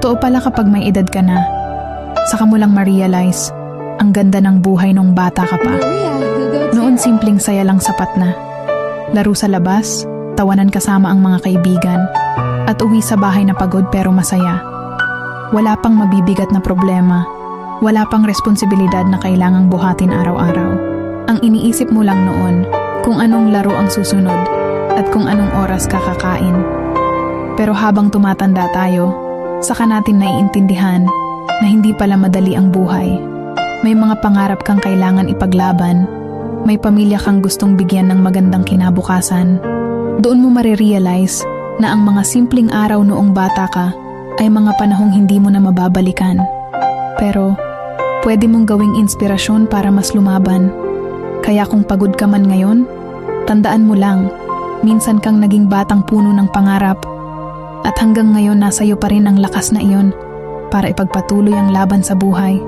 Totoo pala kapag may edad ka na, saka mo lang ma-realize ang ganda ng buhay nung bata ka pa. Noon simpleng saya lang sapat na. Laro sa labas, tawanan kasama ang mga kaibigan, at uwi sa bahay na pagod pero masaya. Wala pang mabibigat na problema, wala pang responsibilidad na kailangang buhatin araw-araw. Ang iniisip mo lang noon kung anong laro ang susunod at kung anong oras kakakain. Pero habang tumatanda tayo, saka natin naiintindihan na hindi pala madali ang buhay. May mga pangarap kang kailangan ipaglaban, may pamilya kang gustong bigyan ng magandang kinabukasan. Doon mo marirealize na ang mga simpleng araw noong bata ka ay mga panahong hindi mo na mababalikan. Pero pwede mong gawing inspirasyon para mas lumaban. Kaya kung pagod ka man ngayon, tandaan mo lang, minsan kang naging batang puno ng pangarap at hanggang ngayon nasa iyo pa rin ang lakas na iyon para ipagpatuloy ang laban sa buhay.